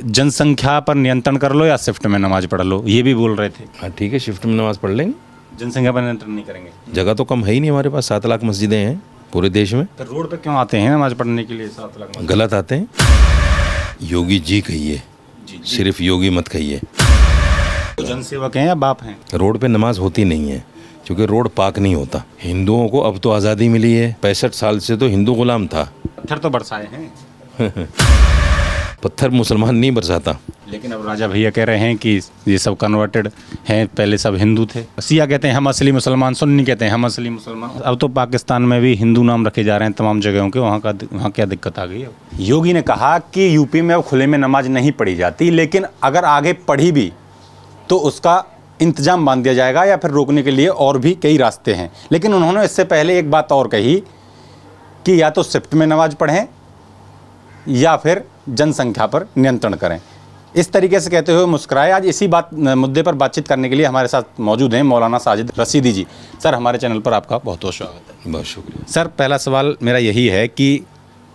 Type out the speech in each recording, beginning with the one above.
जनसंख्या पर नियंत्रण कर लो या शिफ्ट में नमाज पढ़ लो, ये भी बोल रहे थे। हाँ ठीक है, शिफ्ट में नमाज पढ़ लेंगे। जनसंख्या पर नियंत्रण नहीं करेंगे। जगह तो कम है ही नहीं हमारे पास, 7 लाख मस्जिदें हैं पूरे देश में। तो रोड पे क्यों आते हैं नमाज पढ़ने के लिए 7 लाख मस्जिद? गलत आते हैं। योगी जी कहिए, सिर्फ योगी मत कहिए। तो जनसेवक हैं या बाप हैं? रोड पे नमाज होती नहीं है क्योंकि रोड पाक नहीं होता। हिंदुओं को अब तो आज़ादी मिली है, 65 साल से तो हिंदू गुलाम था। पत्थर तो बरसाए हैं। पत्थर मुसलमान नहीं बरसाता। लेकिन अब राजा भैया कह रहे हैं कि ये सब कन्वर्टेड हैं, पहले सब हिंदू थे। सिया कहते हैं हम असली मुसलमान, सुन्नी कहते हैं हम असली मुसलमान। अब तो पाकिस्तान में भी हिंदू नाम रखे जा रहे हैं तमाम जगहों के, वहाँ क्या दिक्कत आ गई है? योगी ने कहा कि यूपी में अब खुले में नमाज नहीं पढ़ी जाती, लेकिन अगर आगे पढ़ी भी तो उसका इंतजाम बांध दिया जाएगा या फिर रोकने के लिए और भी कई रास्ते हैं। लेकिन उन्होंने इससे पहले एक बात और कही कि या तो शिफ्ट में नमाज पढ़ें या फिर जनसंख्या पर नियंत्रण करें। इस तरीके से कहते हुए मुस्कुराए। आज इसी मुद्दे पर बातचीत करने के लिए हमारे साथ मौजूद हैं मौलाना साजिद रशीदी जी। सर, हमारे चैनल पर आपका बहुत बहुत स्वागत है। बहुत शुक्रिया सर, पहला सवाल मेरा यही है कि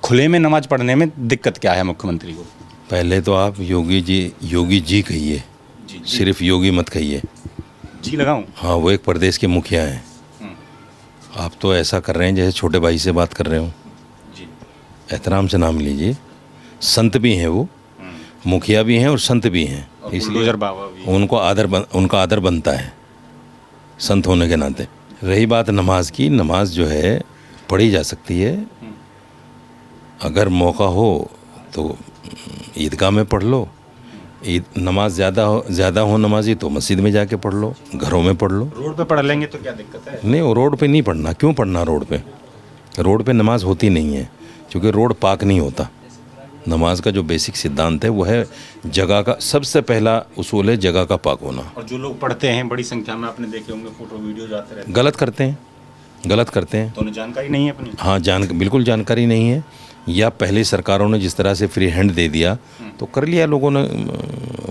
खुले में नमाज पढ़ने में दिक्कत क्या है मुख्यमंत्री को? पहले तो आप योगी जी कहिए, सिर्फ योगी मत कहिए। जी लगाऊं? हाँ, वो एक प्रदेश के मुखिया हैं। आप तो ऐसा कर रहे हैं जैसे छोटे भाई से बात कर रहे हो। जी, एहतराम से नाम लीजिए। संत भी हैं वो, मुखिया भी हैं और संत भी हैं, इसलिए बाबा भी उनका आदर बनता है संत होने के नाते। रही बात नमाज की, नमाज जो है पढ़ी जा सकती है। अगर मौका हो तो ईदगाह में पढ़ लो। नमाज ज़्यादा हो नमाजी तो मस्जिद में जाके पढ़ लो, घरों में पढ़ लो। रोड पे पढ़ लेंगे तो क्या दिक्कत है? नहीं, वो रोड पे नहीं पढ़ना। क्यों पढ़ना रोड पे? रोड पे नमाज होती नहीं है क्योंकि रोड पाक नहीं होता। नमाज का जो बेसिक सिद्धांत है वो है जगह का, सबसे पहला उसूल है जगह का पाक होना। और जो लोग पढ़ते हैं बड़ी संख्या में, आपने देखे होंगे फोटो वीडियो जाते रहते हैं, गलत करते हैं। तो उन्हें जानकारी नहीं है अपनी। हाँ, बिल्कुल जानकारी नहीं है, या पहले सरकारों ने जिस तरह से फ्री हैंड दे दिया तो कर लिया लोगों ने।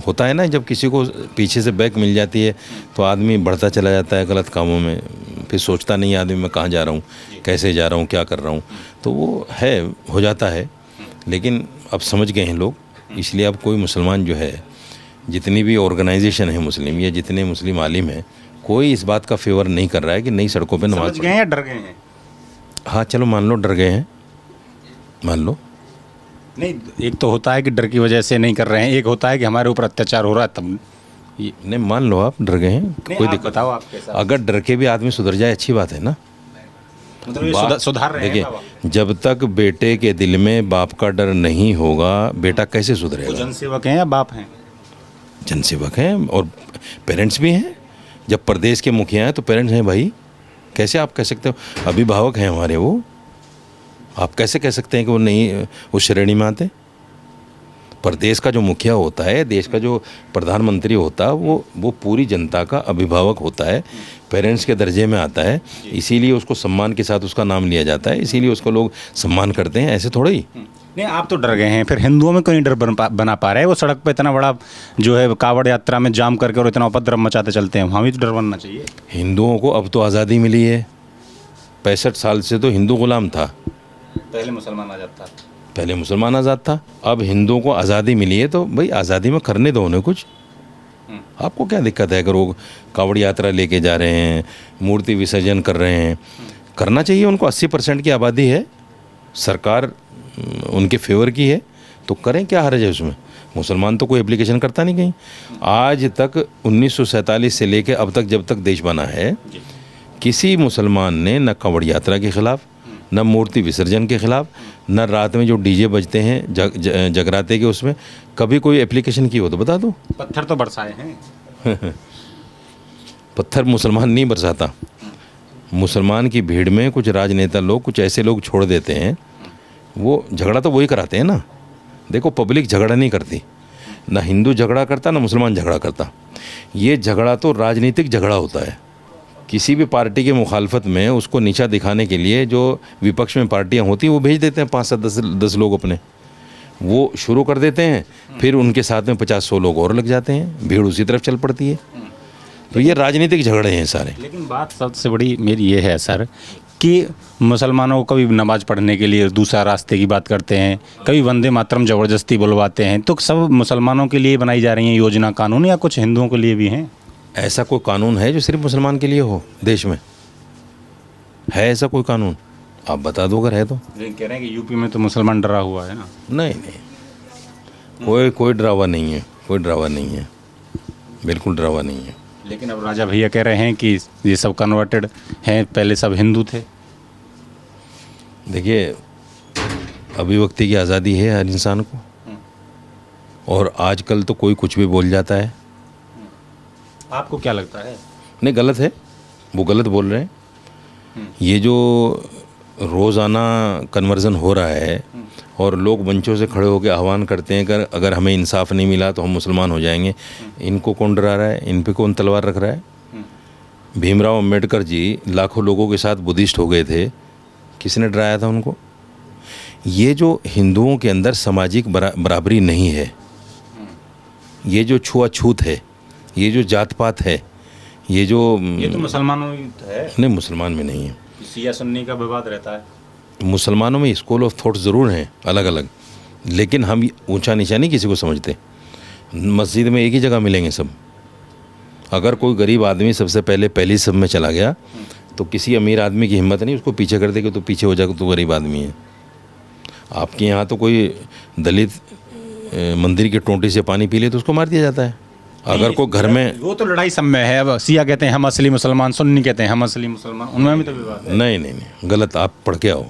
होता है ना, जब किसी को पीछे से बैक मिल जाती है तो आदमी बढ़ता चला जाता है गलत कामों में, फिर सोचता नहीं आदमी मैं कहाँ जा रहा हूँ, कैसे जा रहा हूँ, क्या कर रहा हूँ। तो वो हो जाता है। लेकिन अब समझ गए हैं लोग, इसलिए अब कोई मुसलमान जो है, जितनी भी ऑर्गेनाइजेशन है मुस्लिम या जितने मुस्लिम आलिम हैं, कोई इस बात का फेवर नहीं कर रहा है कि नई सड़कों पे नमाज समझ गए हैं या डर गए हैं? हाँ चलो मान लो डर गए हैं, मान लो। नहीं, एक तो होता है कि डर की वजह से नहीं कर रहे हैं, एक होता है कि हमारे ऊपर अत्याचार हो रहा है तब। नहीं, मान लो आप डर गए हैं, कोई दिक्कत। बताओ आप कैसा? अगर डर के भी आदमी सुधर जाए अच्छी बात है ना। मतलब ये सुधार रहे हैं बाबा। देखिए, जब तक बेटे के दिल में बाप का डर नहीं होगा, बेटा कैसे वो सुधरेगा? जनसेवक हैं या बाप हैं? जनसेवक हैं और पेरेंट्स भी हैं। जब प्रदेश के मुखिया हैं तो पेरेंट्स हैं भाई। कैसे आप कह सकते हो? अभिभावक हैं हमारे वो। आप कैसे कह सकते हैं कि वो नहीं उस श्रेणी में आते? प्रदेश का जो मुखिया होता है, देश का जो प्रधानमंत्री होता है, वो पूरी जनता का अभिभावक होता है, पेरेंट्स के दर्जे में आता है। इसीलिए उसको सम्मान के साथ उसका नाम लिया जाता है, इसीलिए उसको लोग सम्मान करते हैं। ऐसे थोड़ा ही। नहीं, आप तो डर गए हैं, फिर हिंदुओं में क्यों नहीं डर बना पा रहे हैं? वो सड़क पे इतना बड़ा जो है कावड़ यात्रा में जाम करके और इतना उपद्रव मचाते चलते हैं, वहाँ भी तो डर बनना चाहिए। हिंदुओं को अब तो आज़ादी मिली है, 65 साल से तो हिंदू गुलाम था। पहले मुसलमान आज़ाद था। पहले मुसलमान आज़ाद था, अब हिंदुओं को आज़ादी मिली है तो भाई आज़ादी में करने दो उन्हें कुछ। आपको क्या दिक्कत है अगर वो कावड़ यात्रा लेके जा रहे हैं, मूर्ति विसर्जन कर रहे हैं? करना चाहिए उनको। 80% की आबादी है, सरकार उनके फेवर की है तो करें, क्या हर्ज है उसमें? मुसलमान तो कोई एप्लीकेशन करता नहीं कहीं। आज तक 1947 से लेकर अब तक, जब तक देश बना है, किसी मुसलमान ने न कावड़ यात्रा के खिलाफ, न मूर्ति विसर्जन के खिलाफ, न रात में जो डीजे बजते हैं जगराते के, उसमें कभी कोई एप्लीकेशन की हो तो बता दो। पत्थर तो बरसाए हैं। पत्थर मुसलमान नहीं बरसाता। मुसलमान की भीड़ में कुछ राजनेता लोग, कुछ ऐसे लोग छोड़ देते हैं, वो झगड़ा तो वही कराते हैं ना। देखो, पब्लिक झगड़ा नहीं करती, ना हिंदू झगड़ा करता ना मुसलमान झगड़ा करता। ये झगड़ा तो राजनीतिक झगड़ा होता है। किसी भी पार्टी के मुखालफत में उसको नीचा दिखाने के लिए जो विपक्ष में पार्टियां होती हैं वो भेज देते हैं 5-10 लोग अपने, वो शुरू कर देते हैं, फिर उनके साथ में 50-100 लोग और लग जाते हैं, भीड़ उसी तरफ चल पड़ती है। तो ये राजनीतिक झगड़े हैं सारे। लेकिन बात सबसे बड़ी मेरी ये है सर कि मुसलमानों को कभी नमाज पढ़ने के लिए दूसरा रास्ते की बात करते हैं, कभी वंदे मातरम ज़बरदस्ती बुलवाते हैं। तो सब मुसलमानों के लिए बनाई जा रही हैं योजना कानून, या कुछ हिंदुओं के लिए भी हैं? ऐसा कोई कानून है जो सिर्फ मुसलमान के लिए हो देश में? है ऐसा कोई कानून? आप बता दो अगर है तो। लेकिन कह रहे हैं कि यूपी में तो मुसलमान डरा हुआ है ना। नहीं नहीं, कोई डरावा नहीं है, कोई डरावा नहीं है, बिल्कुल डरावा नहीं है। लेकिन अब राजा भैया कह रहे हैं कि ये सब कन्वर्टेड हैं, पहले सब हिंदू थे। देखिए, अभिव्यक्ति की आज़ादी है हर इंसान को, और आजकल तो कोई कुछ भी बोल जाता है। आपको क्या लगता है? नहीं, गलत है, वो गलत बोल रहे हैं। ये जो रोज़ाना कन्वर्जन हो रहा है और लोग मंचों से खड़े होकर आह्वान करते हैं कि अगर हमें इंसाफ नहीं मिला तो हम मुसलमान हो जाएंगे, इनको कौन डरा रहा है? इन पे कौन तलवार रख रहा है? भीमराव अंबेडकर जी लाखों लोगों के साथ बुद्धिस्ट हो गए थे, किसने डराया था उनको? ये जो हिंदुओं के अंदर सामाजिक बराबरी नहीं है, ये जो छुआछूत है, ये जो जात पात है, ये तो मुसलमानों में है। नहीं, मुसलमान में नहीं है। शिया सुन्नी का विवाद रहता है। मुसलमानों में स्कूल ऑफ थॉट ज़रूर हैं अलग अलग, लेकिन हम ऊंचा नीचा नहीं किसी को समझते। मस्जिद में एक ही जगह मिलेंगे सब। अगर कोई गरीब आदमी सबसे पहले पहली सब में चला गया तो किसी अमीर आदमी की हिम्मत नहीं उसको पीछे कर दे कि तो पीछे हो जाएगा, तो गरीब आदमी है। आपके यहाँ तो कोई दलित मंदिर के टोंटी से पानी पी ले तो उसको मार दिया जाता है। अगर कोई घर में, वो तो लड़ाई सब में है। अब शिया कहते हैं हम असली मुसलमान, सुन्नी कहते हैं हम असली मुसलमान, उनमें भी तो विवाद है। नहीं नहीं नहीं, गलत। आप पढ़ के आओ,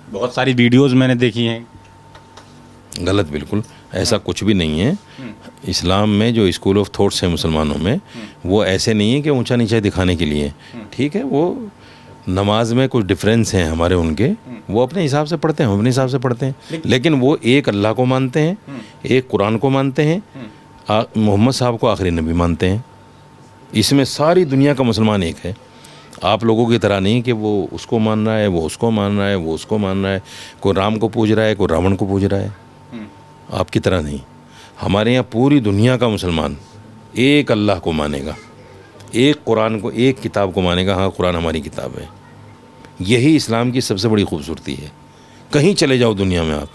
बहुत सारी वीडियोस मैंने देखी हैं। गलत, बिल्कुल ऐसा कुछ भी नहीं है। इस्लाम में जो स्कूल ऑफ थॉट्स है मुसलमानों में, वो ऐसे नहीं है कि ऊंचा नीचा दिखाने के लिए। ठीक है, वो नमाज में कुछ डिफरेंस हैं हमारे उनके, वो अपने हिसाब से पढ़ते हैं, हम अपने हिसाब से पढ़ते हैं, लेकिन वो एक अल्लाह को मानते हैं, एक कुरान को मानते हैं, मोहम्मद साहब को आखिरी नबी मानते हैं। इसमें सारी दुनिया का मुसलमान एक है। आप लोगों की तरह नहीं कि वो उसको मान रहा है, वो उसको मान रहा है, वो उसको मान रहा है, कोई राम को पूज रहा है, कोई रावण को पूज रहा है। आपकी तरह नहीं। हमारे यहाँ पूरी दुनिया का मुसलमान एक अल्लाह को मानेगा, एक कुरान को, एक किताब को मानेगा। हाँ, कुरान हमारी किताब है। यही इस्लाम की सबसे बड़ी खूबसूरती है। कहीं चले जाओ दुनिया में आप,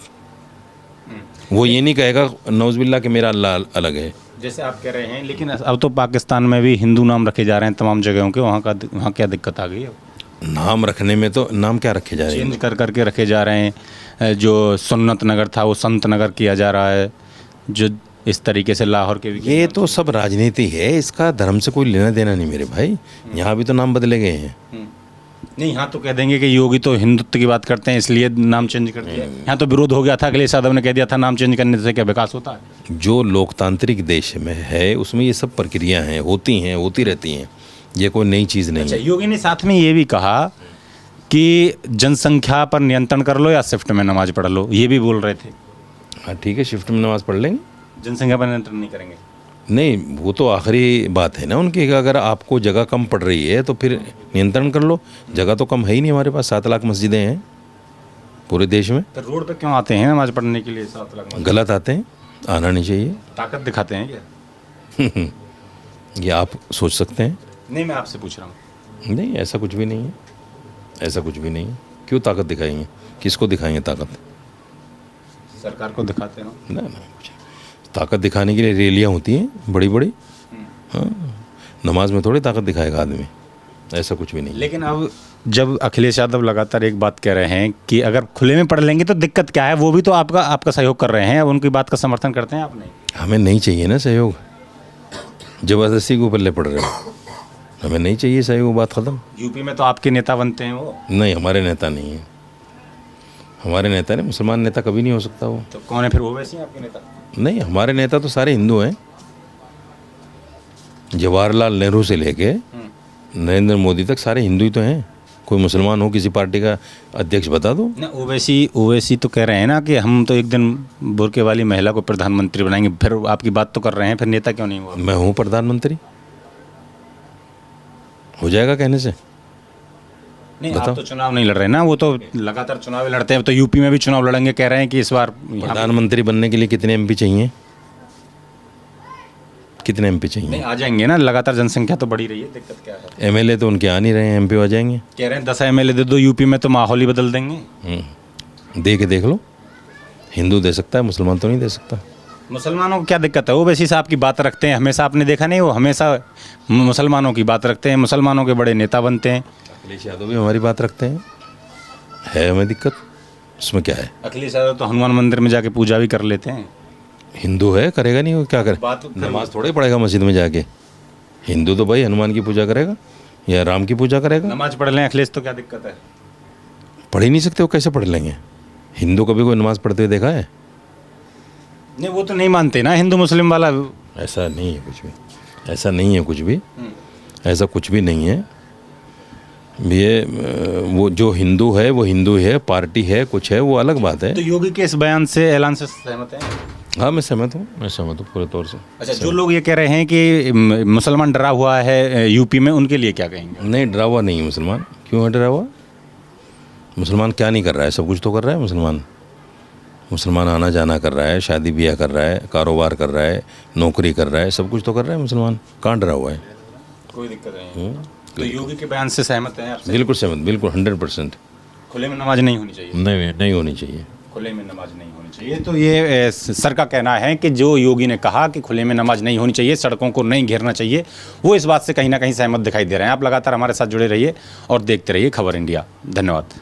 वो ये नहीं कहेगा नौज़बिल्ला कि मेरा अल्लाह अलग है। जैसे आप कह रहे हैं, लेकिन अब तो पाकिस्तान में भी हिंदू नाम रखे जा रहे हैं तमाम जगहों के। वहाँ क्या दिक्कत आ गई है? नाम रखने में तो नाम क्या रखे जा रहे हैं? चेंज कर करके रखे जा रहे हैं। जो सुन्नत नगर था वो संत नगर किया जा रहा है, जो इस तरीके से लाहौर के भी। ये तो सब राजनीति है, इसका धर्म से कोई लेना देना नहीं मेरे भाई। यहाँ भी तो नाम बदले गए हैं। नहीं, यहाँ तो कह देंगे कि योगी तो हिंदुत्व की बात करते हैं इसलिए नाम चेंज कर दिया। यहाँ तो विरोध हो गया था, अखिलेश यादव ने कह दिया था नाम चेंज करने से क्या विकास होता है? जो लोकतांत्रिक देश में है उसमें ये सब प्रक्रिया हैं, होती रहती हैं। ये कोई नई चीज़ नहीं है। योगी ने साथ में ये भी कहा कि जनसंख्या पर नियंत्रण कर लो या शिफ्ट में नमाज पढ़ लो, ये भी बोल रहे थे। हाँ ठीक है, शिफ्ट में नमाज पढ़ लेंगे, जनसंख्या पर नियंत्रण नहीं करेंगे। नहीं, वो तो आखिरी बात है ना उनकी। अगर आपको जगह कम पड़ रही है तो फिर नियंत्रण कर लो। जगह तो कम है ही नहीं, हमारे पास 7 लाख मस्जिदें हैं पूरे देश में। तो रोड पे क्यों आते हैं नमाज पढ़ने के लिए 7 लाख? गलत आते हैं, आना नहीं चाहिए। ताकत दिखाते हैं क्या? ये आप सोच सकते हैं। नहीं, मैं आपसे पूछ रहा हूँ। नहीं, ऐसा कुछ भी नहीं है, ऐसा कुछ भी नहीं है। क्यों ताकत दिखाएंगे? किसको दिखाएंगे ताकत? सरकार को दिखाते हो ना? कुछ ताकत दिखाने के लिए रैलियाँ होती हैं बड़ी बड़ी। हाँ, नमाज में थोड़ी ताकत दिखाएगा आदमी, ऐसा कुछ भी नहीं। लेकिन अब जब अखिलेश यादव लगातार एक बात कह रहे हैं कि अगर खुले में पढ़ लेंगे तो दिक्कत क्या है, वो भी तो आपका सहयोग कर रहे हैं। अब उनकी बात का समर्थन करते हैं आप? नहीं, हमें नहीं चाहिए ना सहयोग। ज़बरदस्ती के ऊपर ले पड़ रहे हो, हमें नहीं चाहिए सहयोग, बात ख़त्म। यूपी में तो आपके नेता बनते हैं वो। नहीं, हमारे नेता नहीं है। हमारे नेता ने, मुसलमान नेता कभी नहीं हो सकता वो। तो कौन है फिर ओवैसी आपके नेता? नहीं, हमारे नेता तो सारे हिंदू हैं। जवाहरलाल नेहरू से लेके नरेंद्र मोदी तक सारे हिंदू ही तो हैं। कोई मुसलमान हो किसी पार्टी का अध्यक्ष बता दो ना। ओवैसी तो कह रहे हैं ना कि हम तो एक दिन बुर्के वाली महिला को प्रधानमंत्री बनाएंगे। फिर आपकी बात तो कर रहे हैं, फिर नेता क्यों नहीं हुआ? मैं हूँ प्रधानमंत्री, हो जाएगा कहने से। नहीं, आप तो चुनाव नहीं लड़ रहे ना, वो तो लगातार चुनाव लड़ते हैं। तो यूपी में भी चुनाव लड़ेंगे, कह रहे हैं कि इस बार प्रधानमंत्री बनने के लिए कितने एमपी चाहिए? कितने एमपी चाहिए? नहीं आ जाएंगे ना, लगातार जनसंख्या तो बढ़ी रही है, दिक्कत क्या है? एमएलए तो उनके आ नहीं रहे हैं, एमपी आ जाएंगे। कह रहे हैं 10 एमएलए दे दो यूपी में तो माहौल ही बदल देंगे। दे के देख लो, हिंदू दे सकता है, मुसलमान तो नहीं दे सकता। मुसलमानों को क्या दिक्कत है? ओवैसी साहब की बात रखते हैं हमेशा, आपने देखा नहीं, वो हमेशा मुसलमानों की बात रखते हैं, मुसलमानों के बड़े नेता बनते हैं। अखिलेश यादव भी हमारी बात रखते हैं, है हमें दिक्कत उसमें क्या है? अखिलेश यादव तो हनुमान मंदिर में जाके पूजा भी कर लेते हैं। हिंदू है, करेगा नहीं, वो क्या करे? नमाज थोड़े पढ़ेगा मस्जिद में जाके। हिंदू तो भाई हनुमान की पूजा करेगा या राम की पूजा करेगा। नमाज पढ़ लें अखिलेश तो क्या दिक्कत है? पढ़ ही नहीं सकते, वो कैसे पढ़ लेंगे? हिंदू कभी कोई नमाज पढ़ते हुए देखा है? नहीं, वो तो नहीं मानते ना हिंदू मुस्लिम वाला। ऐसा नहीं है कुछ भी, ऐसा नहीं है कुछ भी, ऐसा कुछ भी नहीं है। ये वो जो हिंदू है वो हिंदू है, पार्टी है, कुछ है, वो अलग बात है। तो योगी के इस बयान से, ऐलान से सहमत हैं? हाँ मैं सहमत हूँ पूरे तौर से। अच्छा, जो लोग ये कह रहे हैं कि मुसलमान डरा हुआ है यूपी में, उनके लिए क्या कहेंगे? नहीं, डरा हुआ नहीं है मुसलमान। क्यों है डरा हुआ? मुसलमान क्या नहीं कर रहा है? सब कुछ तो कर रहा है मुसलमान। मुसलमान आना जाना कर रहा है, शादी ब्याह कर रहा है, कारोबार कर रहा है, नौकरी कर रहा है, सब कुछ तो कर रहा है मुसलमान। कहाँ डरा हुआ है? कोई दिक्कत नहीं। तो योगी के बयान से सहमत हैं आप? बिल्कुल सहमत, बिल्कुल 100%। खुले में नमाज नहीं होनी चाहिए? नहीं होनी चाहिए। खुले में नमाज नहीं होनी चाहिए। तो ये सर का कहना है कि जो योगी ने कहा कि खुले में नमाज नहीं होनी चाहिए, सड़कों को नहीं घेरना चाहिए, वो इस बात से कहीं ना कहीं सहमत दिखाई दे रहे हैं। आप लगातार हमारे साथ जुड़े रहिए और देखते रहिए खबर इंडिया। धन्यवाद।